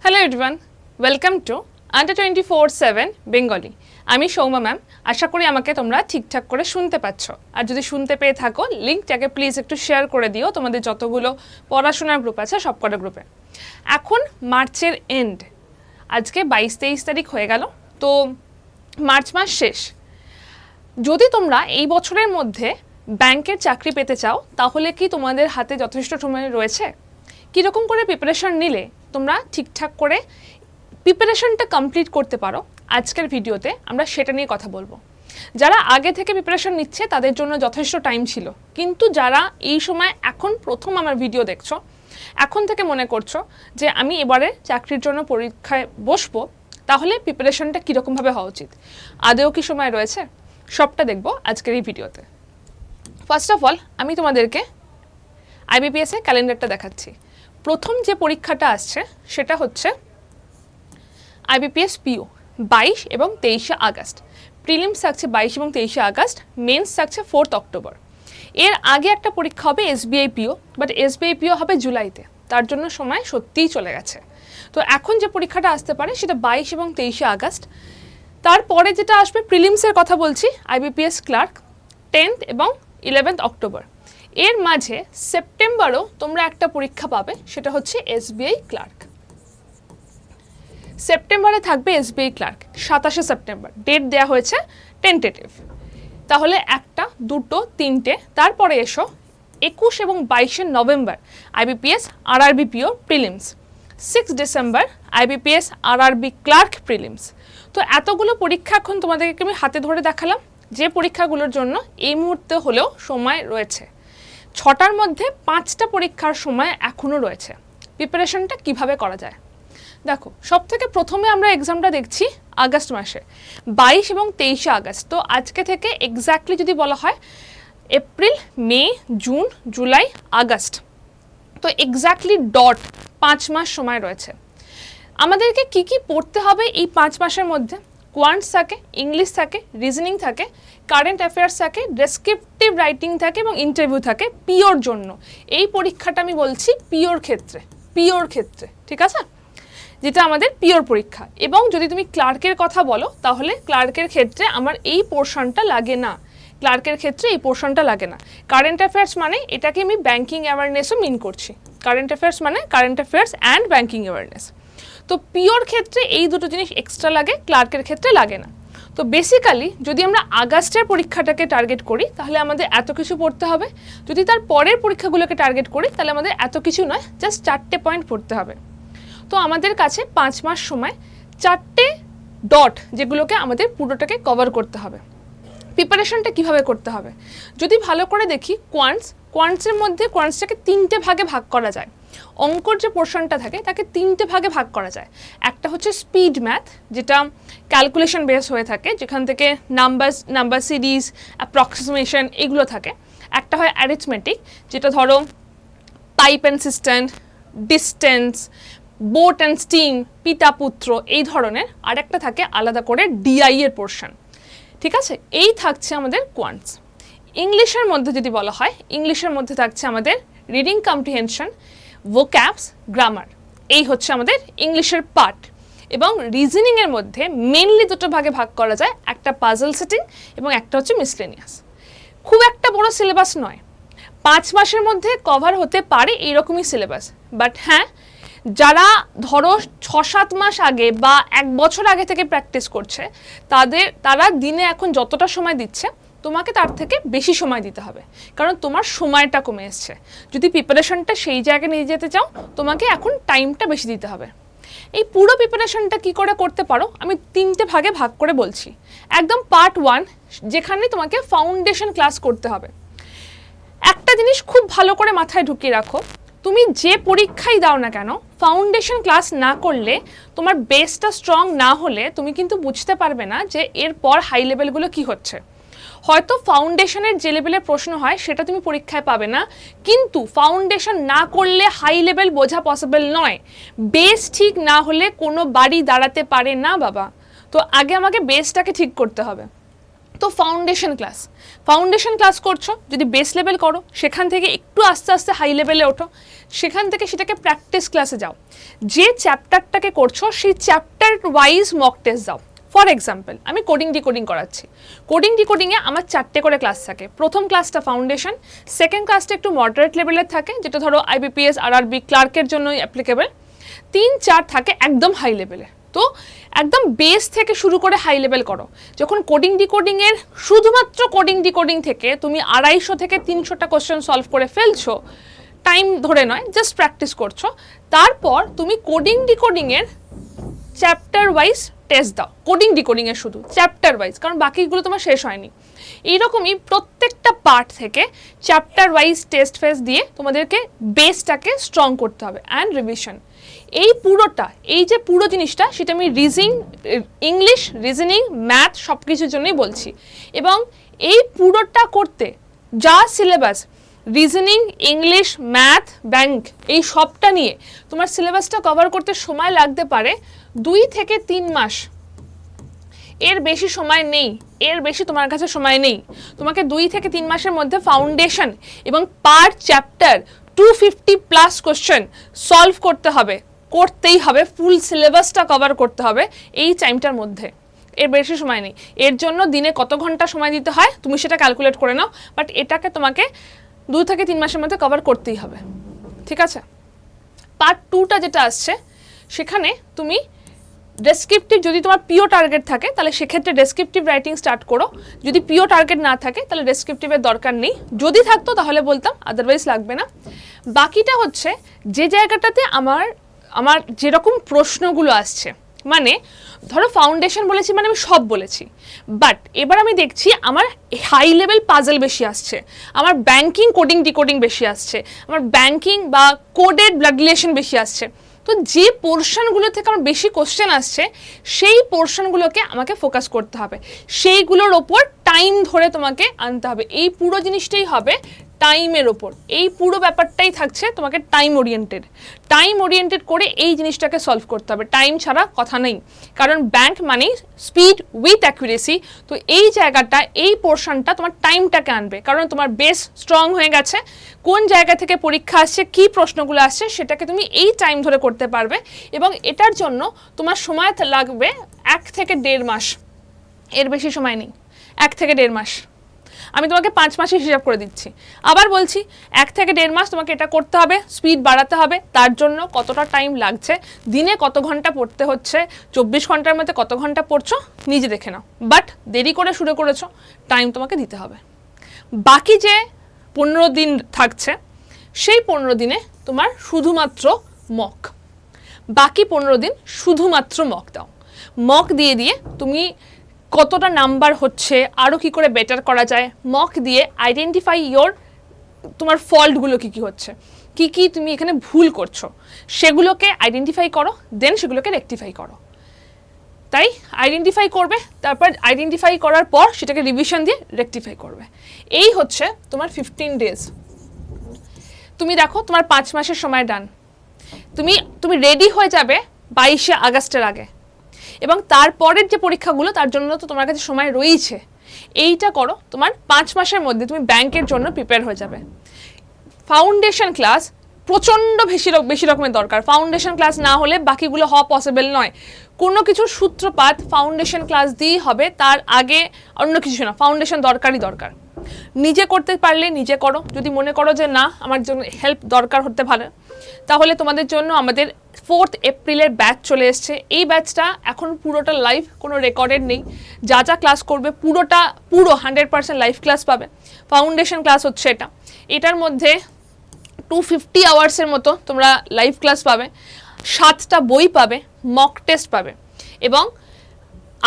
Hello everyone, welcome to under 24/7 Bengali. আমি Soumya ma'am. আশা করি আমাকে তোমরা ঠিকঠাক করে শুনতে পাচ্ছ। আর যদি শুনতে পেয়ে থাকো, লিঙ্কটাকে প্লিজ একটু শেয়ার করে দিও তোমাদের যতগুলো পড়াশোনার গ্রুপ আছে সবকটা গ্রুপে। এখন মার্চের এন্ড, আজকে 22-23 তারিখ হয়ে গেল, তো মার্চ মাস শেষ। যদি তোমরা এই বছরের মধ্যে ব্যাংকের চাকরি পেতে চাও, তাহলে কি তোমাদের হাতে যথেষ্ট সময় রয়েছে? কীরকম করে প্রিপারেশন নিলে তোমরা ঠিকঠাক করে প্রিপারেশনটা কমপ্লিট করতে পারো, আজকের ভিডিওতে আমরা সেটা নিয়ে কথা বলবো। যারা আগে থেকে প্রিপারেশন নিচ্ছে তাদের জন্য যথেষ্ট টাইম ছিল, কিন্তু যারা এই সময় এখন প্রথম আমার ভিডিও দেখছো, এখন থেকে মনে করছো যে আমি এবারে চাকরির জন্য পরীক্ষায় বসবো, তাহলে প্রিপারেশনটা কীরকমভাবে হওয়া উচিত, আদেও কি সময় রয়েছে, সবটা দেখবো আজকের এই ভিডিওতে। ফার্স্ট অফ অল আমি তোমাদেরকে IBPS এর ক্যালেন্ডারটা দেখাচ্ছি। প্রথম যে পরীক্ষাটা আসছে সেটা হচ্ছে IBPS PO 22 এবং 23 আগস্ট। প্রিলিমস থাকছে 22 এবং 23 আগস্ট, মেন্স থাকছে 4 অক্টোবর। এর আগে একটা পরীক্ষা হবে SBI PO, but SBI PO হবে জুলাইতে, তার জন্য সময় সত্যিই চলে গেছে। তো এখন যে পরীক্ষাটা আসতে পারে সেটা 22 এবং 23 আগস্ট। তারপরে যেটা আসবে প্রিলিমসের কথা বলছি, IBPS ক্লার্ক 10th এবং 11th অক্টোবর। এর মাঝে সেপ্টেম্বরও তোমরা একটা পরীক্ষা পাবে, সেটা হচ্ছে SBI ক্লার্ক। সেপ্টেম্বরে থাকবে SBI ক্লার্ক 27শে সেপ্টেম্বর, ডেট দেওয়া হয়েছে টেন্টেটিভ। তাহলে একটা, দুটো, তিনটে। তারপরে এসো 21 এবং 22শে November IBPS RRB PO prelims, 6 December IBPS RRB clerk prelims. তো এতগুলো পরীক্ষা এখন তোমাদেরকে আমি হাতে ধরে দেখালাম, যে পরীক্ষাগুলোর জন্য এই মুহূর্তে হলেও সময় রয়েছে। 6টার মধ্যে 5টা পরীক্ষার সময় এখনও রয়েছে। প্রিপারেশনটা কিভাবে করা যায় দেখো। সবথেকে প্রথমে আমরা এক্সামটা দেখছি আগস্ট মাসে, 22 এবং 23 আগস্ট। তো আজকে থেকে এক্স্যাক্টলি যদি বলা হয় এপ্রিল, মে, জুন, জুলাই, আগস্ট, তো এক্স্যাক্টলি ডট 5 মাস সময় রয়েছে। আমাদেরকে কি কি পড়তে হবে এই 5 মাসের মধ্যে? কোয়ান্টস থাকে, ইংলিশ থাকে, রিজনিং থাকে, কারেন্ট অ্যাফেয়ার্স থাকে, ডেসক্রিপটিভ রাইটিং থাকে এবং ইন্টারভিউ থাকে পিওর জন্য। এই পরীক্ষাটা আমি বলছি পিওর ক্ষেত্রে, ঠিক আছে, যেটা আমাদের পিওর পরীক্ষা। এবং যদি তুমি ক্লার্কের কথা বলো, তাহলে ক্লার্কের ক্ষেত্রে আমার এই পোর্শনটা লাগে না, কারেন্ট অ্যাফেয়ার্স মানে এটাকে আমি ব্যাংকিং অ্যাওয়ারনেসও মিন করছি। কারেন্ট অ্যাফেয়ার্স মানে current affairs and banking awareness. তো পিওর ক্ষেত্রে এই দুটো জিনিস এক্সট্রা লাগে, ক্লার্কের ক্ষেত্রে লাগে না। তো বেসিক্যালি যদি আমরা আগস্টের পরীক্ষাটাকে টার্গেট করি, তাহলে আমাদের এত কিছু পড়তে হবে। যদি তার পরের পরীক্ষাগুলোকে টার্গেট করি, তাহলে আমাদের এত কিছু নয়, জাস্ট 4টে পয়েন্ট পড়তে হবে। তো আমাদের কাছে 5 মাস সময়, 4টে ডট যেগুলোকে আমাদের পুরোটাকে কভার করতে হবে। প্রিপারেশনটা কিভাবে করতে হবে যদি ভালো করে দেখি, কোয়ান্টসের মধ্যে কোয়ান্টসটাকে 3টে ভাগে ভাগ করা যায়। অঙ্কর যে পোর্শনটা থাকে তাকে 3টে ভাগে ভাগ করা যায়। একটা হচ্ছে স্পিড ম্যাথ, যেটা ক্যালকুলেশন বেস হয়ে থাকে, যেখান থেকে নাম্বার সিরিজ, অ্যাপ্রক্সিমেশন এগুলো থাকে। একটা হয় অ্যারিথমেটিক, যেটা ধরো pipe and system, distance, boat and steam, পিতা পুত্র, এই ধরনের। আর একটা থাকে আলাদা করে ডিআই এর পোর্শন, ঠিক আছে। এই থাকছে আমাদের কোয়ান্টস। ইংলিশের মধ্যে যদি বলা হয়, ইংলিশের মধ্যে থাকছে আমাদের রিডিং কম্প্রিহেনশন, ভোক্যাবস, গ্রামার, এই হচ্ছে আমাদের ইংলিশের পার্ট। এবং রিজনিংয়ের মধ্যে মেনলি দুটো ভাগে ভাগ করা যায়, একটা পাজল সেটিং এবং একটা হচ্ছে মিসলেনিয়াস। খুব একটা বড় সিলেবাস নয়, 5 মাসের মধ্যে কভার হতে পারে এইরকমই সিলেবাস। বাট হ্যাঁ, যারা ধরো 6-7 মাস আগে বা 1 বছর আগে থেকে প্র্যাকটিস করছে, তারা দিনে এখন যতটা সময় দিচ্ছে, তোমাকে তার থেকে বেশি সময় দিতে হবে, কারণ তোমার সময়টা কমে এসছে। যদি প্রিপারেশনটা সেই জায়গায় নিয়ে যেতে চাও, তোমাকে এখন টাইমটা বেশি দিতে হবে। এই পুরো প্রিপারেশনটা কি করে করতে পারো আমি 3টে ভাগে ভাগ করে বলছি। একদম পার্ট 1, যেখানে তোমাকে ফাউন্ডেশন ক্লাস করতে হবে। একটা জিনিস খুব ভালো করে মাথায় ঢুকিয়ে রাখো, তুমি যে পরীক্ষাই দাও না কেন, ফাউন্ডেশন ক্লাস না করলে, তোমার বেসটা স্ট্রং না হলে তুমি কিন্তু বুঝতে পারবে না যে এরপর হাই লেভেলগুলো কি হচ্ছে। হয়তো ফাউন্ডেশনের যে লেভেলের প্রশ্ন হয় সেটা তুমি পরীক্ষায় পাবে না, কিন্তু ফাউন্ডেশন না করলে হাই লেভেল বোঝা পসিবল নয়। বেস ঠিক না হলে কোনো বাড়ি দাঁড়াতে পারে না বাবা। তো আগে আমাকে বেসটাকে ঠিক করতে হবে। তো ফাউন্ডেশন ক্লাস করছো, যদি বেস লেভেল করো সেখান থেকে একটু আস্তে আস্তে হাই লেভেলে ওঠো, সেখান থেকে সেটাকে প্র্যাকটিস ক্লাসে যাও, যে চ্যাপ্টারটাকে করছো সেই চ্যাপ্টার ওয়াইজ মক টেস্ট দাও। ফর এক্সাম্পল আমি কোডিং ডিকোডিং করাচ্ছি, কোডিং ডিকোডিংয়ে আমার 4টে করে ক্লাস থাকে। প্রথম ক্লাসটা ফাউন্ডেশন, সেকেন্ড ক্লাসটা একটু মডারেট লেভেলের থাকে, যেটা ধরো IBPS RRB ক্লার্কের জন্য অ্যাপ্লিকেবল, 3-4 থাকে একদম হাই লেভেলে। তো একদম বেস থেকে শুরু করে হাই লেভেল করো। যখন কোডিং ডিকোডিংয়ের শুধুমাত্র কোডিং ডিকোডিং থেকে তুমি 250 থেকে 300টা কোশ্চেন সলভ করে ফেলছো, টাইম ধরে নয়, জাস্ট প্র্যাকটিস করছো, তারপর তুমি কোডিং ডিকোডিংয়ের চ্যাপ্টার ওয়াইজ টেস্ট দাও, কোডিং ডিকোডিংয়ের শুধু চ্যাপ্টার ওয়াইজ, কারণ বাকিগুলো তোমার শেষ হয়নি। এইরকমই প্রত্যেকটা পার্ট থেকে চ্যাপ্টার ওয়াইজ টেস্ট ফেস দিয়ে তোমাদেরকে বেসটাকে স্ট্রং করতে হবে অ্যান্ড রিভিশন। এই পুরোটা, এই যে পুরো জিনিসটা, সেটা আমি ইংলিশ, রিজনিং, ম্যাথ সব কিছুর জন্যই বলছি। এবং এই পুরোটা করতে যা syllabus, reasoning, English, math, bank, এই সবটা নিয়ে তোমার সিলেবাসটা কভার করতে সময় লাগতে পারে 2 থেকে 3 মাস। এর বেশি সময় নেই, এর বেশি তোমার কাছে সময় নেই। তোমাকে 2 থেকে 3 মাসের মধ্যে ফাউন্ডেশন এবং পার চ্যাপ্টার 250+ কোশ্চেন সলভ করতে হবে, করতেই হবে, ফুল সিলেবাসটা কভার করতে হবে এই টাইমটার মধ্যে। এর বেশি সময় নেই। এর জন্য দিনে কত ঘন্টা সময় দিতে হয় তুমি সেটা ক্যালকুলেট করে নাও, বাট এটাকে তোমাকে 2 থেকে 3 মাসের মধ্যে কভার করতেই হবে, ঠিক আছে? পার্ট 2টা যেটা আসছে, সেখানে তুমি ডেসক্রিপটিভ, যদি তোমার পিও টার্গেট থাকে তাহলে সেক্ষেত্রে ডেসক্রিপটিভ রাইটিং স্টার্ট করো। যদি পিও টার্গেট না থাকে তাহলে ডেসক্রিপটিভের দরকার নেই, যদি থাকতো তাহলে বলতাম, আদারওয়াইজ লাগবে না। বাকিটা হচ্ছে যে জায়গাটাতে আমার যেরকম প্রশ্নগুলো আসছে, মানে ধরো ফাউন্ডেশন বলেছি মানে আমি সব বলেছি, বাট এবার আমি দেখছি আমার হাই লেভেল পাজল বেশি আসছে, আমার ব্যাংকিং কোডিং ডিকোডিং বেশি আসছে, আমার ব্যাংকিং বা কোডেড ব্লাড রিলেশন বেশি আসছে। তো যে পোর্শনগুলো থেকে আমার বেশি কোশ্চেন আসছে সেই পোর্শনগুলোকে আমাকে ফোকাস করতে হবে, সেইগুলোর ওপর টাইম ধরে তোমাকে আনতে হবে। এই পুরো জিনিসটাই হবে টাইমের ওপর, এই পুরো ব্যাপারটাই থাকছে তোমাকে টাইম ওরিয়েন্টেড করে এই জিনিসটাকে সলভ করতে হবে। টাইম ছাড়া কথা নেই, কারণ ব্যাংক মানেই স্পিড উইথ অ্যাকুরেসি। তো এই জায়গাটা, এই পোর্শনটা তোমার টাইমটাকে আনবে, কারণ তোমার বেস স্ট্রং হয়ে গেছে, কোন জায়গা থেকে পরীক্ষা আসছে, কী প্রশ্নগুলো আসছে সেটাকে তুমি এই টাইম ধরে করতে পারবে। এবং এটার জন্য তোমার সময় লাগবে 1 থেকে 1.5 মাস, এর বেশি সময় নেই, 1 থেকে 1.5 মাস। আমি তোমাকে 5 মাসে হিসাব করে দিচ্ছি। আবার বলছি, 1 থেকে 1.5 মাস তোমাকে এটা করতে হবে, স্পিড বাড়াতে হবে। তার জন্য কতটা টাইম লাগছে, দিনে কত ঘন্টা পড়তে হচ্ছে, 24 ঘন্টার মধ্যে কত ঘন্টা পড়ছো নিজে দেখে নাও। বাট দেরি করে শুরু করেছো, টাইম তোমাকে দিতে হবে। বাকি যে 15 দিন থাকছে, সেই 15 দিনে তোমার শুধুমাত্র মক, বাকি 15 দিন শুধুমাত্র মক দাও। মক দিয়ে তুমি কতটা নাম্বার হচ্ছে, আরও কি করে বেটার করা যায়, মক দিয়ে আইডেন্টিফাই তোমার ফল্টগুলো কী হচ্ছে, কি তুমি এখানে ভুল করছো, সেগুলোকে আইডেন্টিফাই করো, দেন সেগুলোকে রেকটিফাই করো। তাই আইডেন্টিফাই করবে, তারপর আইডেন্টিফাই করার পর সেটাকে রিভিশন দিয়ে রেকটিফাই করবে। এই হচ্ছে তোমার 15 ডেজ। তুমি দেখো তোমার 5 মাসের সময় ডান, তুমি রেডি হয়ে যাবে 22শে আগস্টের আগে। এবং তারপরের যে পরীক্ষাগুলো, তার জন্য তো তোমার কাছে সময় রয়েছে। এইটা করো, তোমার 5 মাসের মধ্যে তুমি ব্যাংকের জন্য প্রিপেয়ার হয়ে যাবে। ফাউন্ডেশন ক্লাস প্রচণ্ড বেশি রকমের দরকার। ফাউন্ডেশন ক্লাস না হলে বাকিগুলো হওয়া পসিবল নয়। কোনো কিছুর সূত্রপাত ফাউন্ডেশন ক্লাস দিয়েই হবে, তার আগে অন্য কিছু না। ফাউন্ডেশন দরকারই দরকার। নিজে করতে পারলে নিজে করো, যদি মনে করো যে না আমার জন্য হেল্প দরকার হতে পারে, তাহলে তোমাদের জন্য আমাদের 4 এপ্রিলের ব্যাচ চলে এসছে। এই ব্যাচটা এখন পুরোটা লাইভ, কোনো রেকর্ডেড নেই। যা ক্লাস করবে পুরো 100% লাইভ ক্লাস পাবে। ফাউন্ডেশন ক্লাস হচ্ছে এটার মধ্যে 250 আওয়ার্সের মতো তোমরা লাইভ ক্লাস পাবে, 7টা বই পাবে, মক টেস্ট পাবে। এবং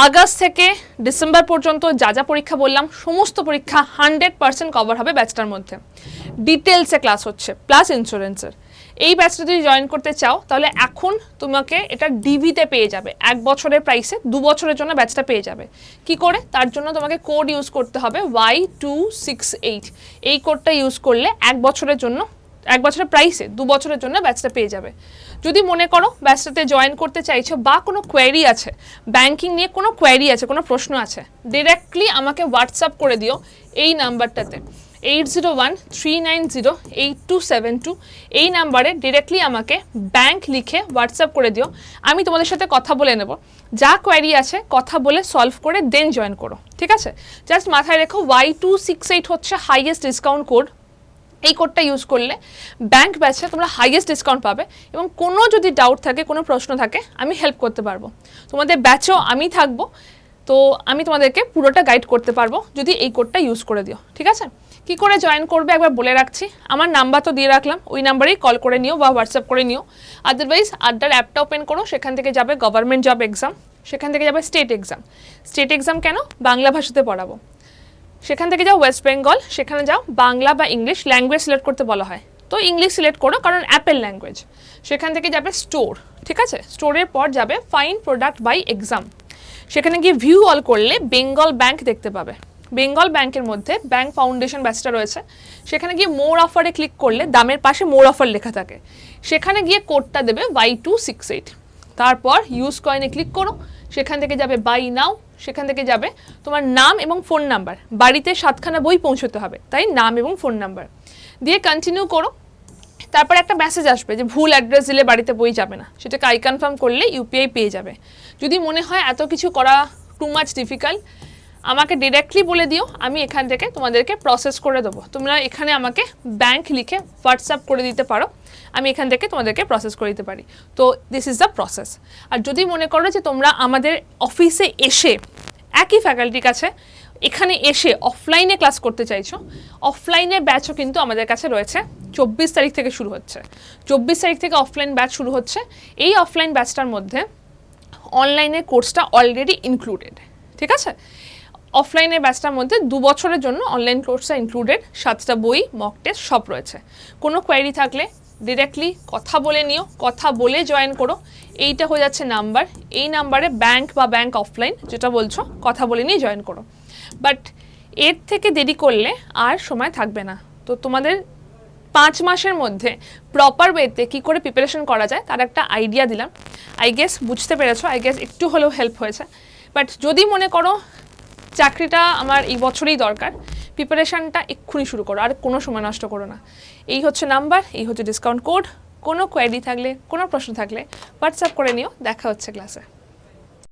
আগস্ট থেকে ডিসেম্বর পর্যন্ত যা পরীক্ষা বললাম সমস্ত পরীক্ষা 100% কভার হবে ব্যাচটার মধ্যে। ডিটেলসে ক্লাস হচ্ছে, প্লাস ইন্স্যুরেন্সের। এই ব্যাচটা যদি জয়েন করতে চাও তাহলে এখন তোমাকে এটা ডিভিতে পেয়ে যাবে, 1 বছরের প্রাইসে 2 বছরের জন্য ব্যাচটা পেয়ে যাবে। কি করে? তার জন্য তোমাকে কোড ইউজ করতে হবে Y268। এই কোডটা ইউজ করলে 1 বছরের জন্য 1 বছরের প্রাইসে 2 বছরের জন্য ব্যাচটা পেয়ে যাবে। যদি মনে করো ব্যাচটাতে জয়েন করতে চাইছো বা কোনো কোয়েরি আছে, ব্যাংকিং নিয়ে কোনো কোয়েরি আছে, কোনো প্রশ্ন আছে, ডিরেক্টলি আমাকে হোয়াটসঅ্যাপ করে দিও এই নাম্বারটাতে 8013908272, এই নাম্বারে ডিরেক্টলি আমাকে ব্যাংক লিখে হোয়াটসঅ্যাপ করে দিও। আমি তোমাদের সাথে কথা বলে নেব, যা কোয়েরি আছে কথা বলে সলভ করে দেন জয়েন করো, ঠিক আছে? জাস্ট মাথায় রেখো Y268 হচ্ছে হাইয়েস্ট ডিসকাউন্ট কোড। এই কোডটা ইউজ করলে ব্যাংক ব্যাচে তোমরা হাইয়েস্ট ডিসকাউন্ট পাবে এবং কোনো যদি ডাউট থাকে, কোনো প্রশ্ন থাকে, আমি হেল্প করতে পারবো। তোমাদের ব্যাচেও আমি থাকবো, তো আমি তোমাদেরকে পুরোটা গাইড করতে পারবো যদি এই কোডটা ইউজ করে দিও, ঠিক আছে? কি করে জয়েন করবে একবার বলে রাখছি। আমার নাম্বার তো দিয়ে রাখলাম, ওই নাম্বারেই কল করে নিও বা হোয়াটসঅ্যাপ করে নিও। আদারওয়াইজ আড্ডার অ্যাপটা ওপেন করো, সেখান থেকে যাবে গভর্নমেন্ট জব এক্সাম, সেখান থেকে যাবে স্টেট এক্সাম। স্টেট এক্সাম কেন? বাংলা ভাষাতে পড়াবো। সেখান থেকে যাও ওয়েস্ট বেঙ্গল, সেখানে যাও বাংলা বা ইংলিশ ল্যাঙ্গুয়েজ সিলেক্ট করতে বলা হয়, তো ইংলিশ সিলেক্ট করো কারণ অ্যাপেল ল্যাঙ্গুয়েজ। সেখান থেকে যাবে স্টোর, ঠিক আছে? স্টোরের পর যাবে ফাইন্ড প্রোডাক্ট বাই এক্সাম, সেখানে গিয়ে ভিউ অল করলে বেঙ্গল ব্যাংক দেখতে পাবে। বেঙ্গল ব্যাংকের মধ্যে ব্যাংক ফাউন্ডেশন ব্যাচটা রয়েছে, সেখানে গিয়ে মোর অফারে ক্লিক করলে দামের পাশে মোর অফার লেখা থাকে, সেখানে গিয়ে কোডটা দেবে Y268। তারপর ইউজ কয়েনে ক্লিক করো, সেখান থেকে যাবে বাই নাও, সেখান থেকে যাবে তোমার নাম এবং ফোন নাম্বার। বাড়িতে 7খানা বই পৌঁছতে হবে, তাই নাম এবং ফোন নাম্বার দিয়ে কন্টিনিউ করো। তারপর একটা মেসেজ আসবে যে ভুল অ্যাড্রেস দিলে বাড়িতে বই যাবে না, সেটাকে আই কনফার্ম করলে ইউপিআই পেয়ে যাবে। যদি মনে হয় এত কিছু করা টু মাচ ডিফিকাল্ট, আমাকে ডিরেক্টলি বলে দিও, আমি এখান থেকে তোমাদেরকে প্রসেস করে দেবো। তোমরা এখানে আমাকে ব্যাংক লিখে হোয়াটসঅ্যাপ করে দিতে পারো, আমি এখান থেকে তোমাদেরকে প্রসেস করে দিতে পারি। তো দিস ইজ দ্য প্রসেস। আর যদি মনে করো যে তোমরা আমাদের অফিসে এসে একই ফ্যাকাল্টির কাছে এখানে এসে অফলাইনে ক্লাস করতে চাইছো, অফলাইনের ব্যাচও কিন্তু আমাদের কাছে রয়েছে। 24 তারিখ থেকে শুরু হচ্ছে, 24 তারিখ থেকে অফলাইন ব্যাচ শুরু হচ্ছে। এই অফলাইন ব্যাচটার মধ্যে অনলাইনের কোর্সটা অলরেডি ইনক্লুডেড, ঠিক আছে? অফলাইনের ব্যাচটার মধ্যে 2 বছরের জন্য অনলাইন কোর্সটা ইনক্লুডেড, 7টা বই, মক টেস্ট সব রয়েছে। কোনো কোয়েরি থাকলে ডিরেক্টলি কথা বলে নিও, কথা বলে জয়েন করো। এইটা হয়ে যাচ্ছে নাম্বার, এই নাম্বারে ব্যাংক বা ব্যাংক অফলাইন যেটা বলছো কথা বলে নিয়ে জয়েন করো। বাট এর থেকে দেরি করলে আর সময় থাকবে না। তো তোমাদের 5 মাসের মধ্যে প্রপার ওয়েতে কী করে প্রিপারেশন করা যায় তার একটা আইডিয়া দিলাম। আই গেস বুঝতে পেরেছো, আই গেস একটু হলেও হেল্প হয়েছে। বাট যদি মনে করো চাকরিটা আমার এই বছরেই দরকার, প্রিপারেশানটা এক্ষুনি শুরু করো, আর কোনো সময় নষ্ট করো না। এই হচ্ছে নাম্বার, এই হচ্ছে ডিসকাউন্ট কোড। কোনো কোয়েরি থাকলে, কোনো প্রশ্ন থাকলে হোয়াটসঅ্যাপ করে নিও। দেখা হচ্ছে ক্লাসে।